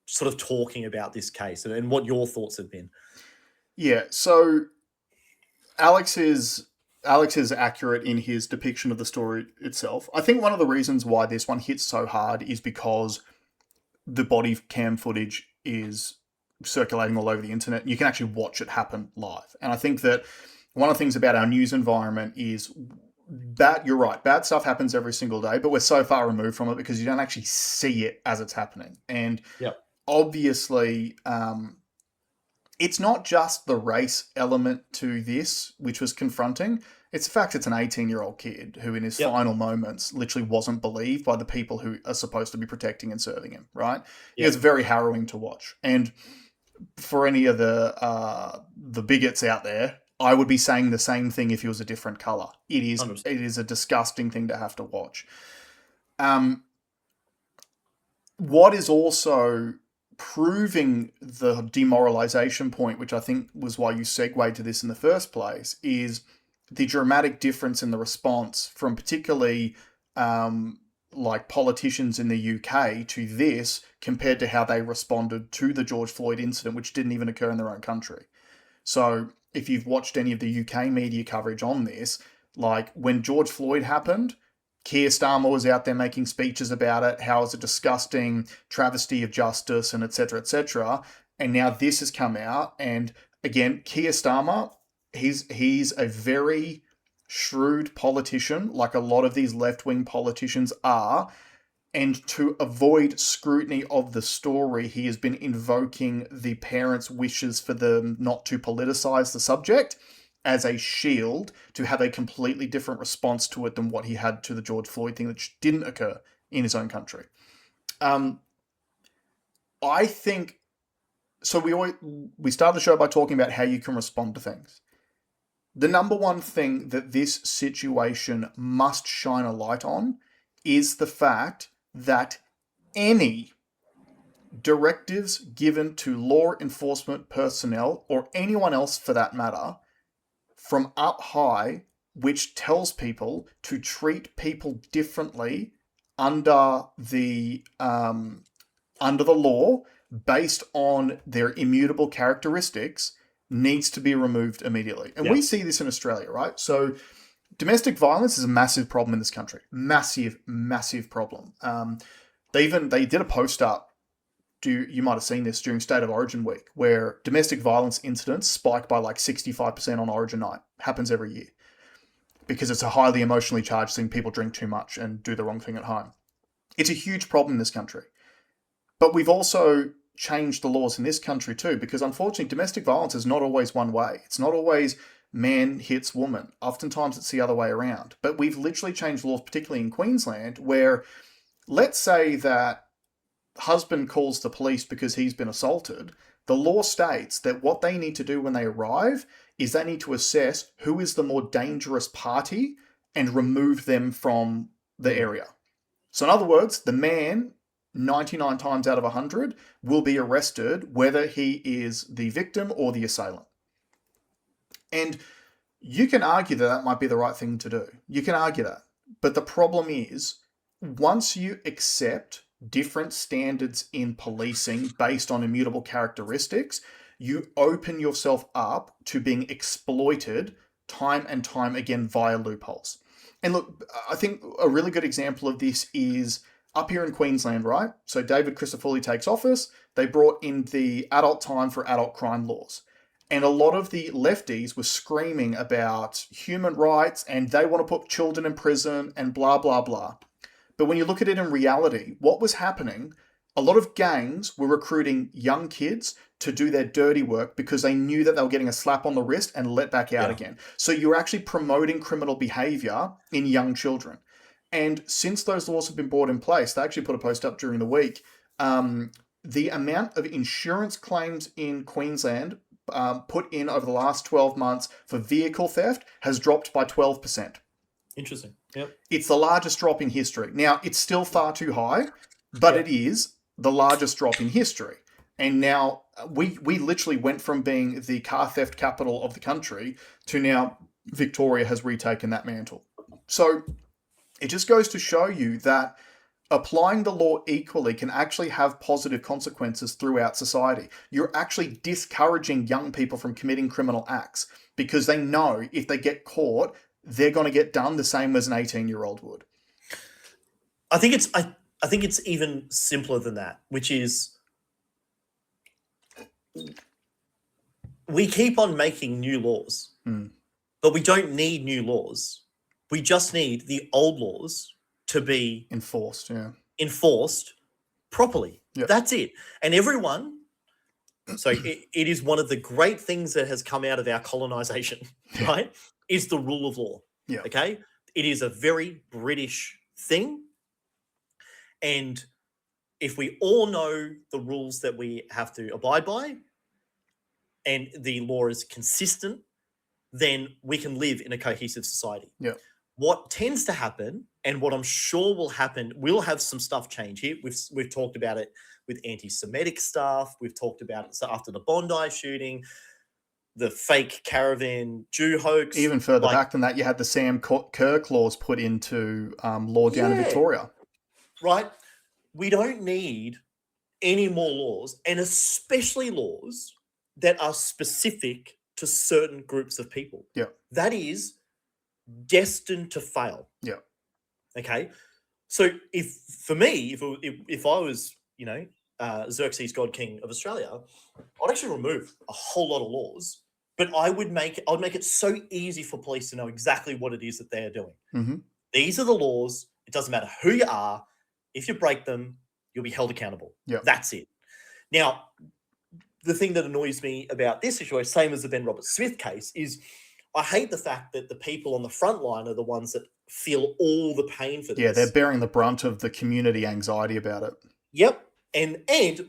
sort of talking about this case and what your thoughts have been. Yeah, so Alex is accurate in his depiction of the story itself. I think one of the reasons why this one hits so hard is because the body cam footage is circulating all over the internet. You can actually watch it happen live. And I think that one of the things about our news environment is that, you're right, bad stuff happens every single day, but we're so far removed from it because you don't actually see it as it's happening. And obviously, it's not just the race element to this, which was confronting. It's the fact it's an 18-year-old kid who in his final moments literally wasn't believed by the people who are supposed to be protecting and serving him, right? It was very harrowing to watch. And for any of the bigots out there, I would be saying the same thing if he was a different colour. It is a disgusting thing to have to watch. What is also proving the demoralization point, which I think was why you segued to this in the first place, is the dramatic difference in the response from particularly politicians in the UK to this compared to how they responded to the George Floyd incident, which didn't even occur in their own country. So if you've watched any of the UK media coverage on this, when George Floyd happened, Keir Starmer was out there making speeches about it, how it's a disgusting travesty of justice, and et cetera, and now this has come out, and again, Keir Starmer, he's a very shrewd politician, like a lot of these left-wing politicians are, and to avoid scrutiny of the story, he has been invoking the parents' wishes for them not to politicize the subject as a shield to have a completely different response to it than what he had to the George Floyd thing, which didn't occur in his own country. I think so. We started the show by talking about how you can respond to things. The number one thing that this situation must shine a light on is the fact that any directives given to law enforcement personnel, or anyone else for that matter, from up high, which tells people to treat people differently under the law based on their immutable characteristics, needs to be removed immediately. And we see this in Australia, right? So domestic violence is a massive problem in this country. Massive, massive problem. They did a post up, you might have seen this during State of Origin week, where domestic violence incidents spike by like 65% on Origin night. Happens every year. Because it's a highly emotionally charged thing. People drink too much and do the wrong thing at home. It's a huge problem in this country. But we've also changed the laws in this country too, because unfortunately domestic violence is not always one way. It's not always man hits woman. Oftentimes it's the other way around. But we've literally changed laws, particularly in Queensland, where let's say that husband calls the police because he's been assaulted. The law states that what they need to do when they arrive is they need to assess who is the more dangerous party and remove them from the area. So in other words, the man 99 times out of 100 will be arrested whether he is the victim or the assailant. And you can argue that might be the right thing to do. You can argue that. But the problem is, once you accept different standards in policing based on immutable characteristics, you open yourself up to being exploited time and time again via loopholes. And look, I think a really good example of this is up here in Queensland, right? So David Crisafulli takes office. They brought in the adult time for adult crime laws. And a lot of the lefties were screaming about human rights and they want to put children in prison and blah, blah, blah. But when you look at it in reality, what was happening, a lot of gangs were recruiting young kids to do their dirty work because they knew that they were getting a slap on the wrist and let back out again. So you're actually promoting criminal behavior in young children. And since those laws have been brought in place, they actually put a post up during the week, the amount of insurance claims in Queensland put in over the last 12 months for vehicle theft has dropped by 12%. Interesting. Yep. It's the largest drop in history. Now, it's still far too high, but it is the largest drop in history. And now we literally went from being the car theft capital of the country to now Victoria has retaken that mantle. So it just goes to show you that applying the law equally can actually have positive consequences throughout society. You're actually discouraging young people from committing criminal acts because they know if they get caught, they're going to get done the same as an 18-year-old would. I think it's even simpler than that, which is we keep on making new laws, but we don't need new laws. We just need the old laws to be enforced properly. Yep. That's it. And everyone, so it is one of the great things that has come out of our colonization, right, is the rule of law. Yeah. Okay? It is a very British thing. And if we all know the rules that we have to abide by and the law is consistent, then we can live in a cohesive society. Yeah. What tends to happen, and what I'm sure will happen, we'll have some stuff change here. We've talked about it with anti-Semitic stuff. We've talked about it after the Bondi shooting, the fake caravan Jew hoax. Even further back than that, you had the Sam Kerr clause put into law down in Victoria. Right. We don't need any more laws, and especially laws that are specific to certain groups of people. Yeah. That is destined to fail. Yeah. Okay. So if I was, Xerxes, God King of Australia, I'd actually remove a whole lot of laws, but I'd make it so easy for police to know exactly what it is that they are doing. Mm-hmm. These are the laws. It doesn't matter who you are. If you break them, you'll be held accountable. Yeah. That's it. Now, the thing that annoys me about this situation, same as the Ben Roberts-Smith case, is I hate the fact that the people on the front line are the ones that feel all the pain for this. Yeah, they're bearing the brunt of the community anxiety about it. Yep. And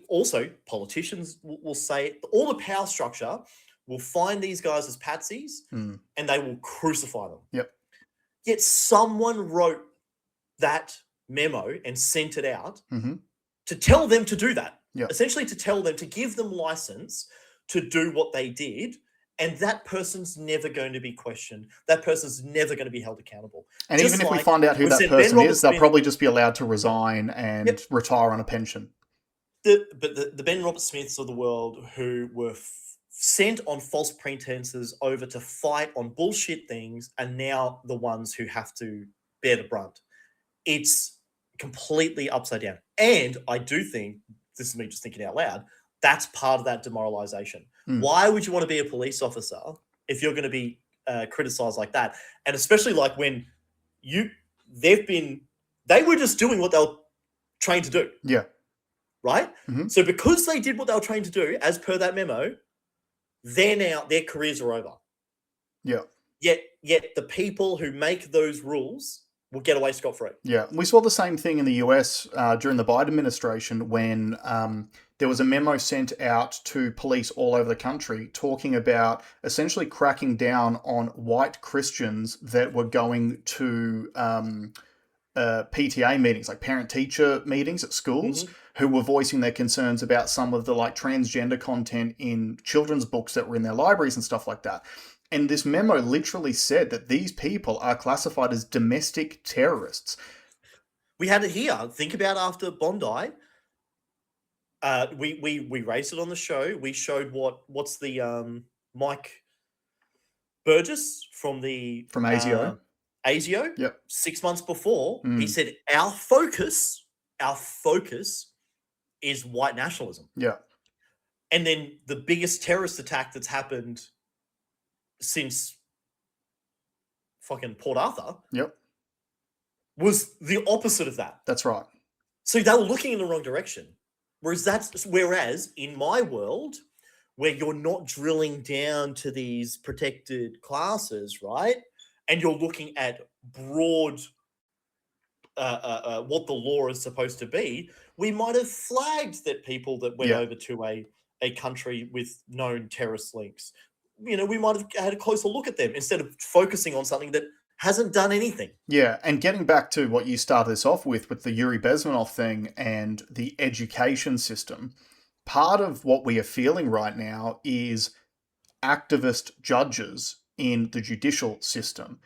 also politicians will say, all the power structure will find these guys as patsies and they will crucify them. Yep. Yet someone wrote that memo and sent it out to tell them to do that. Yep. Essentially to tell them, to give them license to do what they did. And that person's never going to be questioned. That person's never going to be held accountable. And even if we find out who that person is, they'll probably just be allowed to resign and retire on a pension. The Ben Robert Smiths of the world who were sent on false pretenses over to fight on bullshit things are now the ones who have to bear the brunt. It's completely upside down. And I do think, this is me just thinking out loud, that's part of that demoralization. Why would you want to be a police officer if you're going to be criticized like that? And especially like when they were just doing what they were trained to do. Yeah. Right? So because they did what they were trained to do, as per that memo, their careers are over. Yeah. Yet the people who make those rules will get away scot-free. Yeah. We saw the same thing in the US during the Biden administration when there was a memo sent out to police all over the country talking about essentially cracking down on white Christians that were going to PTA meetings, like parent-teacher meetings at schools, who were voicing their concerns about some of the like transgender content in children's books that were in their libraries and stuff like that. And this memo literally said that these people are classified as domestic terrorists. We had it here. Think about after Bondi. We raised it on the show. We showed what's the Mike Burgess from ASIO. ASIO. Yep. 6 months before, he said our focus is white nationalism. Yeah. And then the biggest terrorist attack that's happened since fucking Port Arthur. Yep. Was the opposite of that. That's right. So they were looking in the wrong direction. Whereas in my world, where you're not drilling down to these protected classes, right? And you're looking at broad what the law is supposed to be, we might have flagged that people that went over to a country with known terrorist links, we might have had a closer look at them instead of focusing on something that hasn't done anything. Yeah, and getting back to what you started this off with the Yuri Bezmenov thing and the education system, part of what we are feeling right now is activist judges in the judicial system.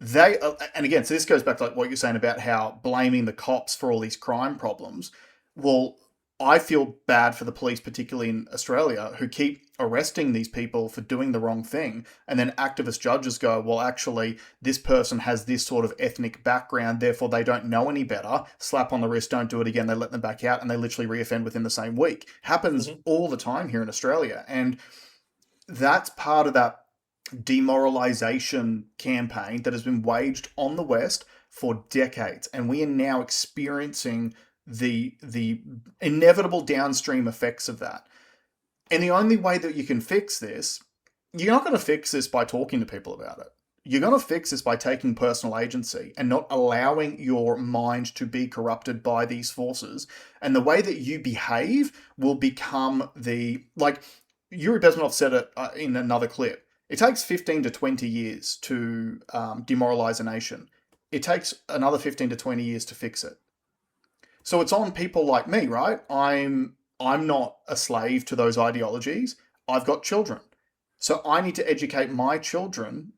And again, so this goes back to like what you're saying about how blaming the cops for all these crime problems. Well, I feel bad for the police, particularly in Australia, who keep arresting these people for doing the wrong thing. And then activist judges go, well, actually, this person has this sort of ethnic background, therefore they don't know any better. Slap on the wrist, don't do it again. They let them back out and they literally reoffend within the same week. Happens all the time here in Australia. And that's part of that demoralization campaign that has been waged on the West for decades. And we are now experiencing the inevitable downstream effects of that. And the only way that you can fix this, you're not going to fix this by talking to people about it. You're going to fix this by taking personal agency and not allowing your mind to be corrupted by these forces. And the way that you behave will become like Yuri Bezmenov said it in another clip. It takes 15 to 20 years to demoralize a nation. It takes another 15 to 20 years to fix it. So it's on people like me, right? I'm not a slave to those ideologies. I've got children. So I need to educate my children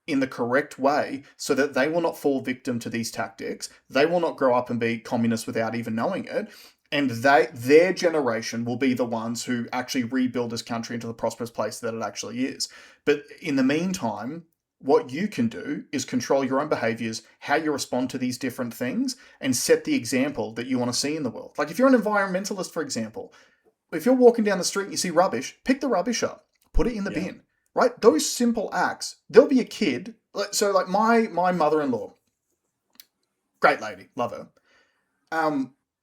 in the correct way so that they will not fall victim to these tactics. They will not grow up and be communists without even knowing it. And their generation will be the ones who actually rebuild this country into the prosperous place that it actually is. But in the meantime, what you can do is control your own behaviors, how you respond to these different things, and set the example that you want to see in the world. Like if you're an environmentalist, for example, if you're walking down the street and you see rubbish, pick the rubbish up, put it in the bin, right? Those simple acts. There'll be a kid. So like my mother-in-law, great lady, love her.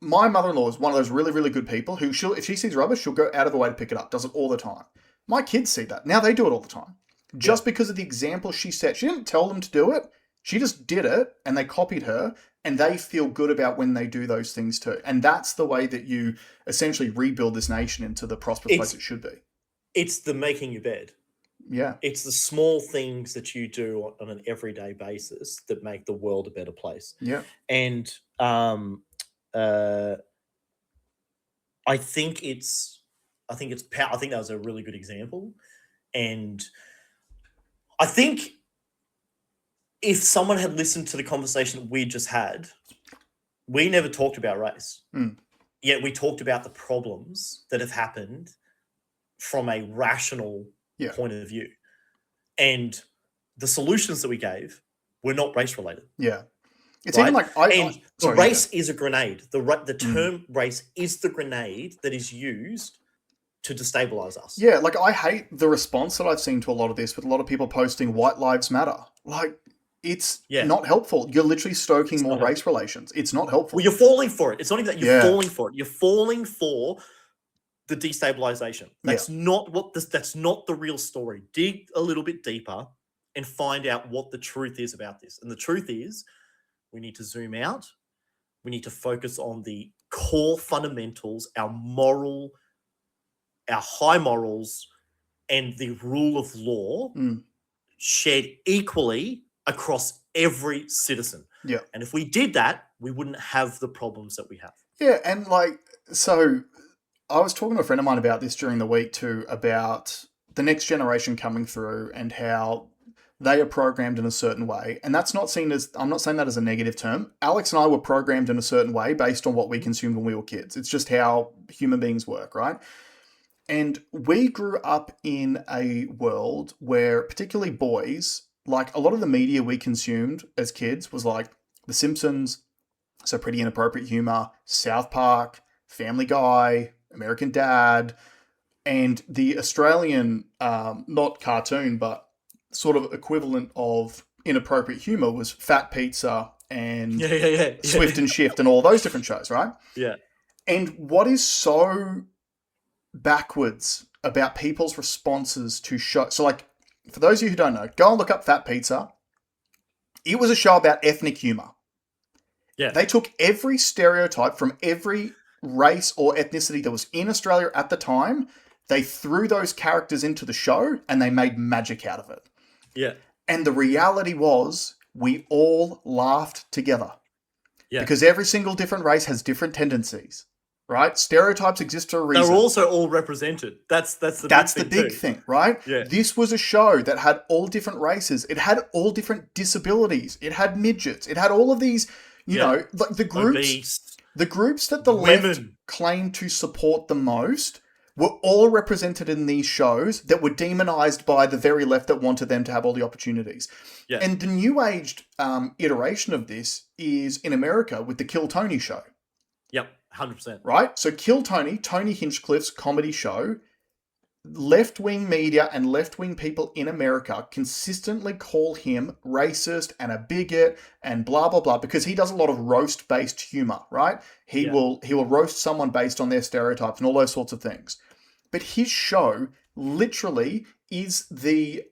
My mother-in-law is one of those really, really good people who if she sees rubbish, she'll go out of her way to pick it up, does it all the time. My kids see that. Now they do it all the time. Just because of the example she set. She didn't tell them to do it. She just did it and they copied her, and they feel good about when they do those things too. And that's the way that you essentially rebuild this nation into the prosperous place it should be. It's the making your bed. Yeah. It's the small things that you do on an everyday basis that make the world a better place. Yeah. And I think that was a really good example. And I think if someone had listened to the conversation we just had, we never talked about race. Yet we talked about the problems that have happened from a rational point of view. And the solutions that we gave were not race related. Yeah. It's right? even like the race is a grenade. The term race is the grenade that is used to destabilize us. Yeah, like I hate the response that I've seen to a lot of this with a lot of people posting white lives matter. Like it's not helpful. You're literally stoking more race relations. It's not helpful. Well, you're falling for it. It's not even that you're falling for it. You're falling for the destabilization. That's not that's not the real story. Dig a little bit deeper and find out what the truth is about this. And the truth is, we need to zoom out. We need to focus on the core fundamentals, our high morals, and the rule of law shared equally across every citizen. Yeah. And if we did that, we wouldn't have the problems that we have. Yeah, and so I was talking to a friend of mine about this during the week too, about the next generation coming through and how they are programmed in a certain way. And that's not seen as, I'm not saying that as a negative term. Alex and I were programmed in a certain way based on what we consumed when we were kids. It's just how human beings work, right? And we grew up in a world where particularly boys, like a lot of the media we consumed as kids was like The Simpsons, so pretty inappropriate humor, South Park, Family Guy, American Dad, and the Australian, not cartoon, but sort of equivalent of inappropriate humor was Fat Pizza and Swift and Shift and all those different shows, right? Yeah. And what is so backwards about people's responses to shows, so like, for those of you who don't know, go and look up Fat Pizza. It was a show about ethnic humor. Yeah. They took every stereotype from every race or ethnicity that was in Australia at the time. They threw those characters into the show and they made magic out of it. Yeah. And the reality was we all laughed together. Yeah. Because every single different race has different tendencies, right? Stereotypes exist for a reason. They're also all represented. That's the big thing, right? Yeah. This was a show that had all different races. It had all different disabilities. It had midgets. It had all of these, you know, like the groups. Obese. The groups that the left claimed to support the most were all represented in these shows that were demonized by the very left that wanted them to have all the opportunities. Yeah. And the new aged iteration of this is in America with the Kill Tony show. Yep, 100%. Right? So Kill Tony, Tony Hinchcliffe's comedy show, left-wing media and left-wing people in America consistently call him racist and a bigot and blah, blah, blah, because he does a lot of roast-based humor, right? He will roast someone based on their stereotypes and all those sorts of things. But his show literally is the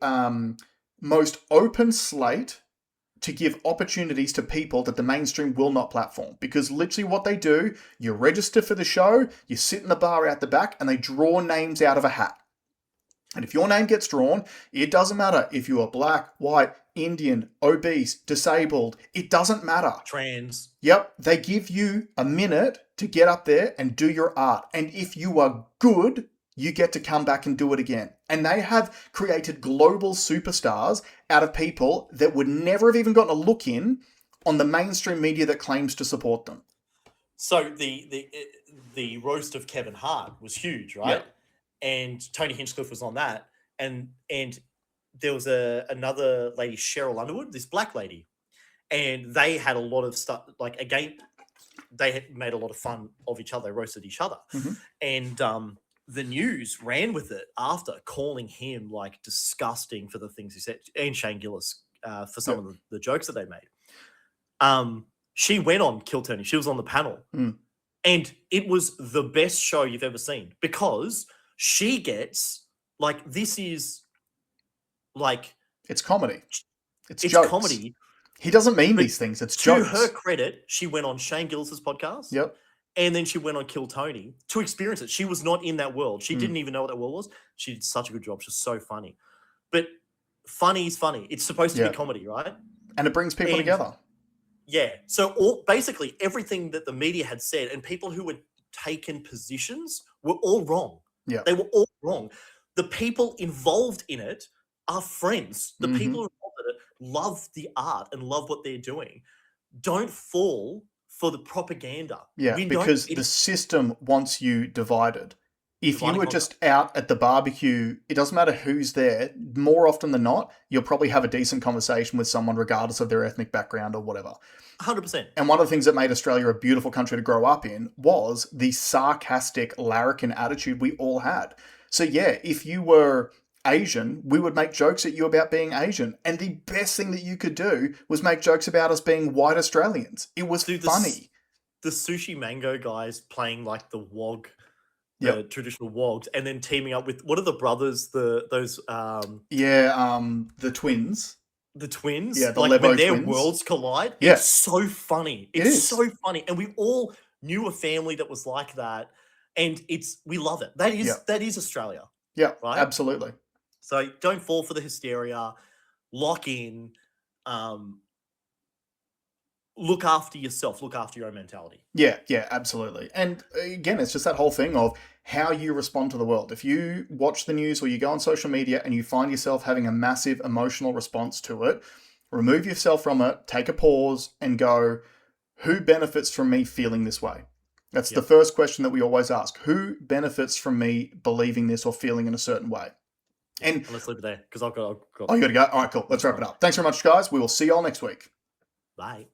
most open slate to give opportunities to people that the mainstream will not platform. Because literally what they do, you register for the show, you sit in the bar out the back, and they draw names out of a hat. And if your name gets drawn, it doesn't matter if you are black, white, Indian, obese, disabled. It doesn't matter. Trans. Yep. They give you a minute to get up there and do your art. And if you are good, you get to come back and do it again. And they have created global superstars out of people that would never have even gotten a look in on the mainstream media that claims to support them. So the roast of Kevin Hart was huge, right? Yep. And Tony Hinchcliffe was on that. And there was another lady, Cheryl Underwood, this black lady. And they had a lot of stuff, like, again, they had made a lot of fun of each other. They roasted each other. Mm-hmm. And the news ran with it after, calling him like disgusting for the things he said, and Shane Gillis for some of the jokes that they made. She went on Kill Tony. She was on the panel. And it was the best show you've ever seen because she gets, like, this is like... It's comedy. It's jokes. Comedy. He doesn't mean But these things. It's to jokes. her credit, she went on Shane Gillis' podcast. Yep. And then she went on Kill Tony to experience it. She was not in that world. She didn't even know what that world was. She did such a good job. She's so funny. But funny is funny. It's supposed to be comedy, right? And it brings people together. Yeah. So basically everything that the media had said and people who had taken positions were all wrong. Yeah. They were all wrong. The people involved in it are friends. The people involved in it love the art and love what they're doing. Don't fall for the propaganda. Yeah, because the system wants you divided. If you were just out at the barbecue, it doesn't matter who's there. More often than not, you'll probably have a decent conversation with someone regardless of their ethnic background or whatever. 100%. And one of the things that made Australia a beautiful country to grow up in was the sarcastic, larrikin attitude we all had. So yeah, if you were Asian, we would make jokes at you about being Asian. And the best thing that you could do was make jokes about us being white Australians. It was funny. The Sushi Mango guys playing like the wog, the traditional wogs, and then teaming up with, what are the brothers? The twins. The twins? Yeah, the like Lebo when their twins. worlds collide. Yeah. It's so funny. It's so funny. And we all knew a family that was like that. And we love it. That is Australia. Yeah, right? Absolutely. So don't fall for the hysteria. Lock in. Look after yourself. Look after your own mentality. Yeah, absolutely. And again, it's just that whole thing of how you respond to the world. If you watch the news or you go on social media and you find yourself having a massive emotional response to it, remove yourself from it, take a pause and go, who benefits from me feeling this way? That's the first question that we always ask. Who benefits from me believing this or feeling in a certain way? And let's leave it there because I've got. Oh, you got to go? All right, cool. Let's wrap it up. Thanks very much, guys. We will see you all next week. Bye.